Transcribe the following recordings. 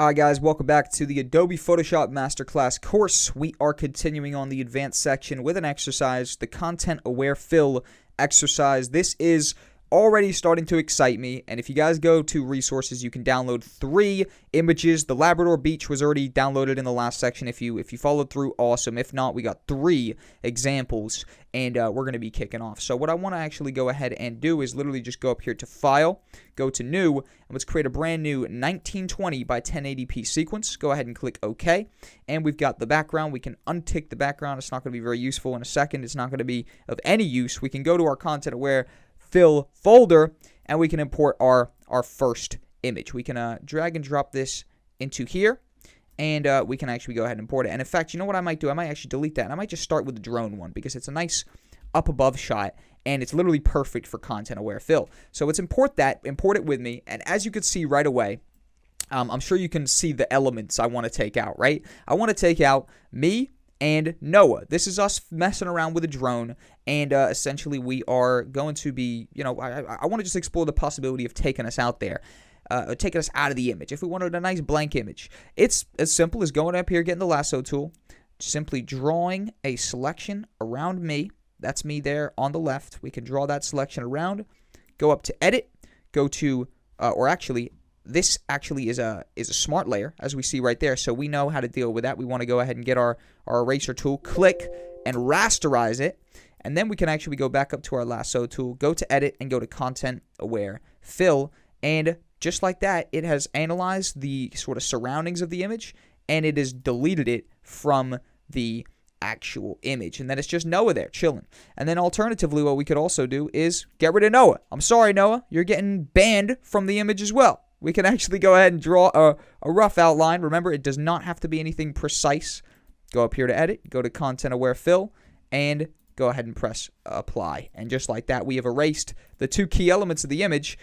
Alright guys, welcome back to the Adobe Photoshop Masterclass course. We are continuing on the advanced section with an exercise, the Content Aware Fill exercise. This is already starting to excite me, and if you guys go to resources, you can download 3 images. The Labrador Beach was already downloaded in the last section. If you followed through, awesome. If not, we got 3 examples, and we're going to be kicking off. So what I want to actually go ahead and do is literally just go up here to File, go to New, and let's create a brand new 1920 by 1080p sequence. Go ahead and click OK, and we've got the background. We can untick the background. It's not going to be very useful in a second. It's not going to be of any use. We can go to our Content Aware Fill folder, and we can import our first image. We can drag and drop this into here, and we can actually go ahead and import it. And in fact, you know what I might do? I might actually delete that, and I might just start with the drone one because it's a nice up above shot, and it's literally perfect for Content Aware Fill. So let's import that, import it with me, and as you can see right away, I'm sure you can see the elements I want to take out, right? I want to take out me and Noah. This is us messing around with a drone, and essentially we are going to be, I want to just explore the possibility of taking us out there, taking us out of the image. If we wanted a nice blank image, it's as simple as going up here, getting the lasso tool, simply drawing a selection around me. That's me there on the left. We can draw that selection around, go up to Edit, go to, this actually is a smart layer, as we see right there, so we know how to deal with that. We want to go ahead and get our eraser tool, click, and rasterize it, and then we can actually go back up to our lasso tool, go to Edit, and go to Content Aware Fill, and just like that, it has analyzed the sort of surroundings of the image, and it has deleted it from the actual image, and then it's just Noah there chilling. And then alternatively, what we could also do is get rid of Noah. I'm sorry, Noah, you're getting banned from the image as well. We can actually go ahead and draw a rough outline. Remember, it does not have to be anything precise. Go up here to Edit, go to Content Aware Fill, and go ahead and press Apply. And just like that, we have erased the 2 key elements of the image.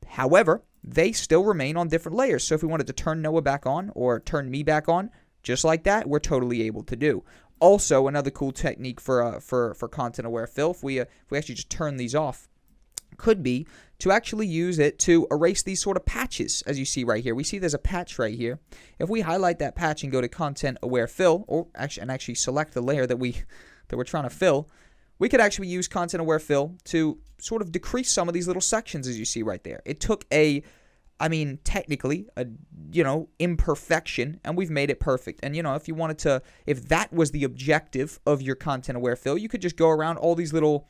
However, they still remain on different layers. So if we wanted to turn Noah back on or turn me back on, just like that, we're totally able to do. Also, another cool technique for Content Aware Fill, if we actually just turn these off, could be to actually use it to erase these sort of patches, as you see right here. We see there's a patch right here. If we highlight that patch and go to Content Aware Fill, or actually select the layer that we're trying to fill, we could actually use Content Aware Fill to sort of decrease some of these little sections, as you see right there. It took technically, imperfection, and we've made it perfect. And, if you wanted to, if that was the objective of your Content Aware Fill, you could just go around all these little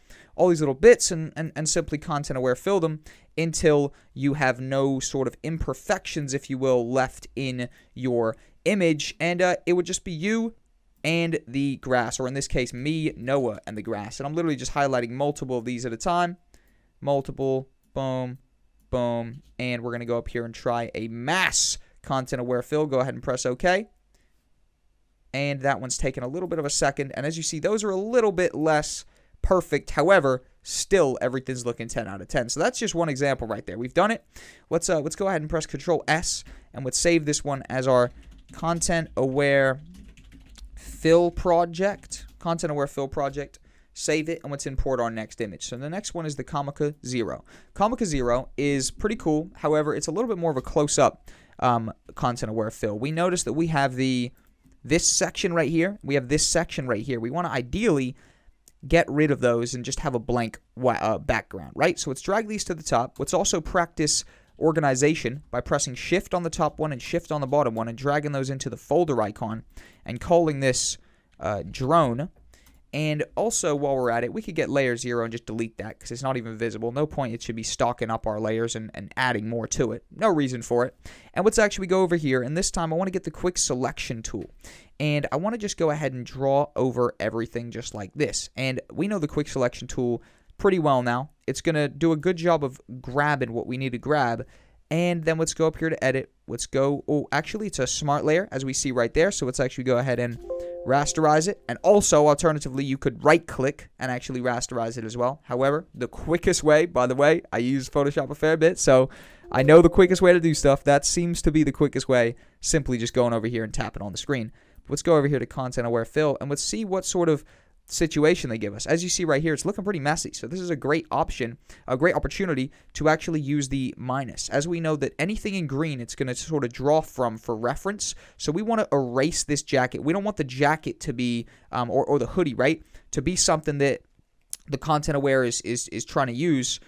bits and simply Content Aware Fill them until you have no sort of imperfections, if you will, left in your image. And it would just be you and the grass, or in this case, me, Noah, and the grass. And I'm literally just highlighting multiple of these at a time. Multiple, boom, boom, and we're going to go up here and try a mass Content Aware Fill. Go ahead and press OK. And that one's taken a little bit of a second. And as you see, those are a little bit less perfect. However, still everything's looking 10 out of 10. So that's just one example right there. We've done it. Let's go ahead and press Control S, and let's save this one as our Content Aware Fill project. Content Aware Fill project. Save it, and let's import our next image. So the next one is the Comica Zero. Comica Zero is pretty cool. However, it's a little bit more of a close-up Content Aware Fill. We notice that we have this section right here. We have this section right here. We want to ideally get rid of those and just have a blank background, right? So let's drag these to the top. Let's also practice organization by pressing Shift on the top one and Shift on the bottom one and dragging those into the folder icon and calling this drone. And also, while we're at it, we could get layer 0 and just delete that because it's not even visible. No point. It should be stocking up our layers and adding more to it. No reason for it. And let's actually go over here. And this time, I want to get the quick selection tool. And I want to just go ahead and draw over everything just like this. And we know the quick selection tool pretty well now. It's going to do a good job of grabbing what we need to grab. And then let's go up here to Edit. Let's go. Oh, actually, it's a smart layer, as we see right there. So let's actually go ahead and rasterize it. And also, alternatively, you could right-click and actually rasterize it as well. However, the quickest way, by the way, I use Photoshop a fair bit, so I know the quickest way to do stuff. That seems to be the quickest way, simply just going over here and tapping on the screen. Let's go over here to Content Aware Fill, and let's see what sort of situation they give us. As you see right here, it's looking pretty messy. So this is a great option, a great opportunity to actually use the minus. As we know that anything in green, it's going to sort of draw from for reference. So we want to erase this jacket. We don't want the jacket to be, or the hoodie, right, to be something that the content aware is trying to use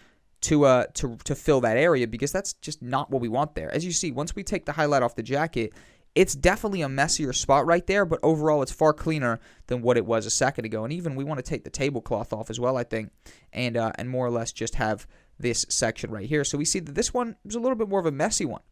to fill that area, because that's just not what we want there. As you see, once we take the highlight off the jacket, it's definitely a messier spot right there, but overall it's far cleaner than what it was a second ago. And even we want to take the tablecloth off as well, I think, and more or less just have this section right here. So we see that this one is a little bit more of a messy one.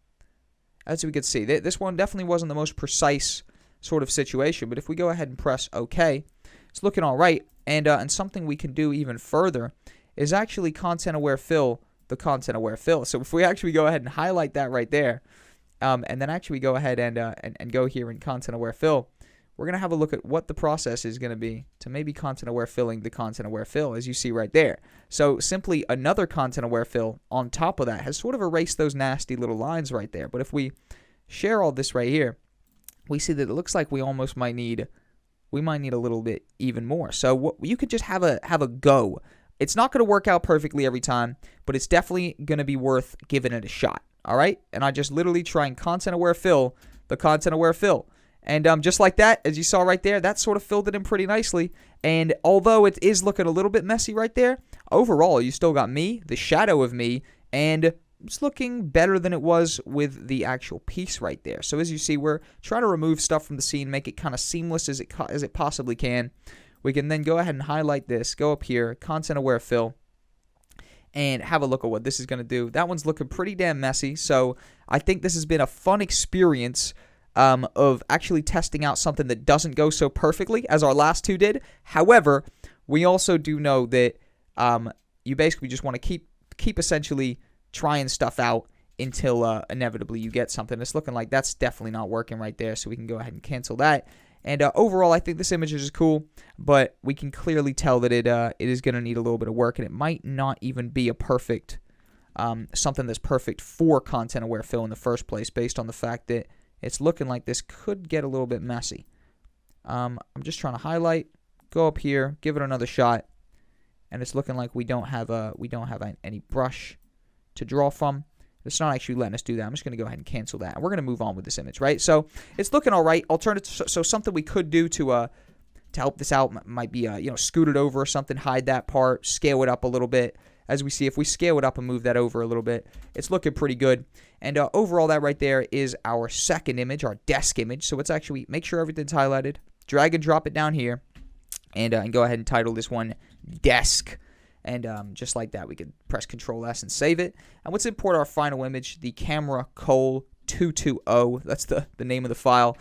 As we can see, this one definitely wasn't the most precise sort of situation, but if we go ahead and press OK, it's looking all right. And something we can do even further is actually content aware fill the content aware fill. So if we actually go ahead and highlight that right there, and then actually go ahead and go here in content aware fill, we're going to have a look at what the process is going to be to maybe content aware filling the content aware fill, as you see right there. So simply another content aware fill on top of that has sort of erased those nasty little lines right there. But if we share all this right here, we see that it looks like we almost might need a little bit even more. So you could just have a go. It's not going to work out perfectly every time, but it's definitely going to be worth giving it a shot. All right, and I just literally try and content aware fill the content aware fill, and just like that, as you saw right there, that sort of filled it in pretty nicely. And although it is looking a little bit messy right there, overall you still got me, the shadow of me, and it's looking better than it was with the actual piece right there. So as you see, we're trying to remove stuff from the scene, make it kind of seamless as it possibly can. We can then go ahead and highlight this, go up here, content aware fill, and have a look at what this is going to do. That one's looking pretty damn messy, so I think this has been a fun experience of actually testing out something that doesn't go so perfectly as our last two did. However, we also do know that you basically just want to keep essentially trying stuff out until inevitably you get something. It's looking like that's definitely not working right there, so we can go ahead and cancel that. And overall, I think this image is cool, but we can clearly tell that it is going to need a little bit of work, and it might not even be a perfect, something that's perfect for content-aware fill in the first place, based on the fact that it's looking like this could get a little bit messy. I'm just trying to highlight, go up here, give it another shot, and it's looking like we don't have any brush to draw from. It's not actually letting us do that. I'm just going to go ahead and cancel that. And we're going to move on with this image, right? So it's looking all right. Alternative, so something we could do to help this out might be, scoot it over or something, hide that part, scale it up a little bit. As we see, if we scale it up and move that over a little bit, it's looking pretty good. And overall, that right there is our second image, our desk image. So let's actually make sure everything's highlighted, drag and drop it down here, and go ahead and title this one Desk. And just like that, we could press Control-S and save it. And let's import our final image, the camera Cole 220. That's the name of the file.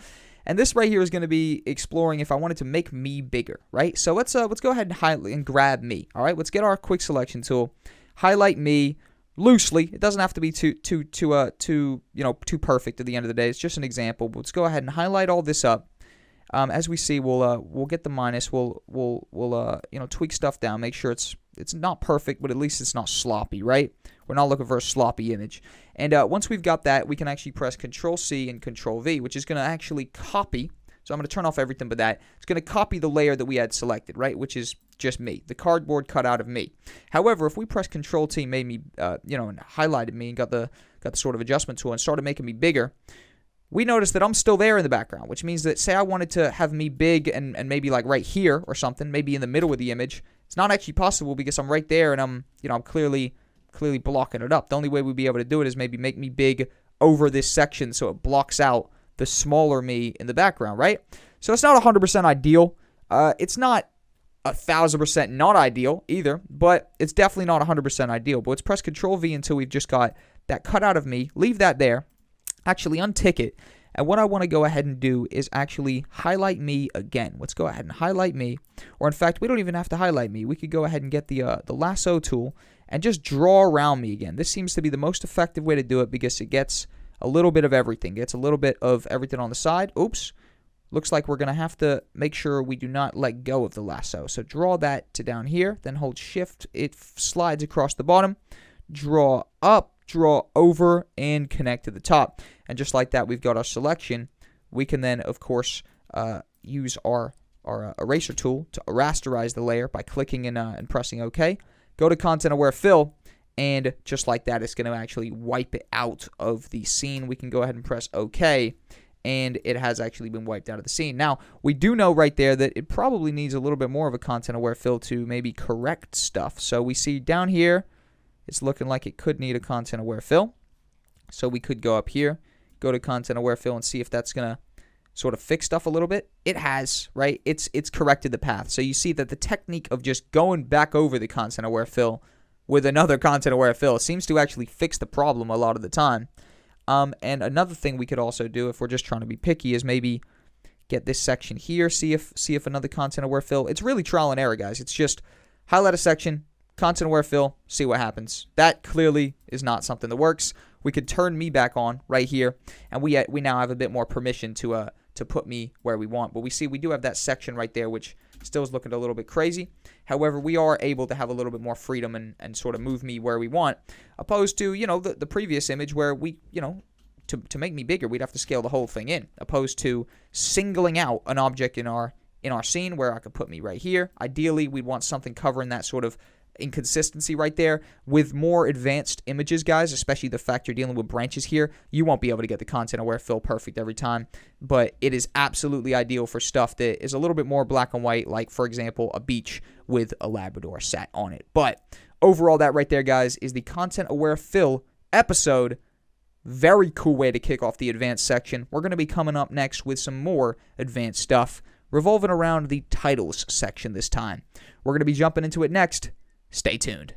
And this right here is going to be exploring if I wanted to make me bigger, right? So let's go ahead and highlight and grab me. All right, let's get our quick selection tool, highlight me loosely. It doesn't have to be too perfect at the end of the day. It's just an example. But let's go ahead and highlight all this up. As we see, we'll get the minus. We'll tweak stuff down, make sure it's not perfect, but at least it's not sloppy, right? We're not looking for a sloppy image. And once we've got that, we can actually press Control-C and Control-V, which is going to actually copy. So I'm going to turn off everything but that. It's going to copy the layer that we had selected, right, which is just me, the cardboard cutout of me. However, if we press Control-T, made me, and highlighted me and got the sort of adjustment tool and started making me bigger, we notice that I'm still there in the background, which means that, say I wanted to have me big and maybe like right here or something, maybe in the middle of the image, it's not actually possible because I'm right there and I'm clearly blocking it up. The only way we'd be able to do it is maybe make me big over this section so it blocks out the smaller me in the background, right? So it's not 100% ideal. It's not 1,000% not ideal either, but it's definitely not 100% ideal. But let's press Control-V until we've just got that cutout of me. Leave that there. Actually untick it, and what I want to go ahead and do is actually highlight me again. Let's go ahead and highlight me, or in fact, we don't even have to highlight me. We could go ahead and get the lasso tool and just draw around me again. This seems to be the most effective way to do it because it gets a little bit of everything. Gets a little bit of everything on the side. Oops. Looks like we're going to have to make sure we do not let go of the lasso. So draw that to down here, then hold Shift. It slides across the bottom. Draw up. Draw over and connect to the top, and just like that we've got our selection. We can then of course use our our eraser tool to rasterize the layer by clicking and pressing OK. Go to Content Aware Fill, and just like that, it's going to actually wipe it out of the scene. We can go ahead and press OK, and it has actually been wiped out of the scene. Now, we do know right there that it probably needs a little bit more of a Content Aware Fill to maybe correct stuff. So we see down here, it's looking like it could need a Content Aware Fill. So we could go up here, go to Content Aware Fill, and see if that's going to sort of fix stuff a little bit. It has, right? It's corrected the path. So you see that the technique of just going back over the Content Aware Fill with another Content Aware Fill seems to actually fix the problem a lot of the time. And another thing we could also do, if we're just trying to be picky, is maybe get this section here, see if another Content Aware Fill. It's really trial and error, guys. It's just highlight a section, Content Aware Fill, see what happens. That clearly is not something that works. We could turn me back on right here, and we now have a bit more permission to put me where we want. But we see we do have that section right there, which still is looking a little bit crazy. However, we are able to have a little bit more freedom and sort of move me where we want, opposed to, the previous image where we, to make me bigger, we'd have to scale the whole thing in, opposed to singling out an object in our scene where I could put me right here. Ideally, we'd want something covering that sort of inconsistency right there. With more advanced images, guys, especially the fact you're dealing with branches here, you won't be able to get the Content Aware Fill perfect every time, but it is absolutely ideal for stuff that is a little bit more black and white, like, for example, a beach with a Labrador sat on it. But overall, that right there, guys, is the Content Aware Fill episode. Very cool way to kick off the advanced section. We're going to be coming up next with some more advanced stuff revolving around the titles section this time. We're going to be jumping into it next. Stay tuned.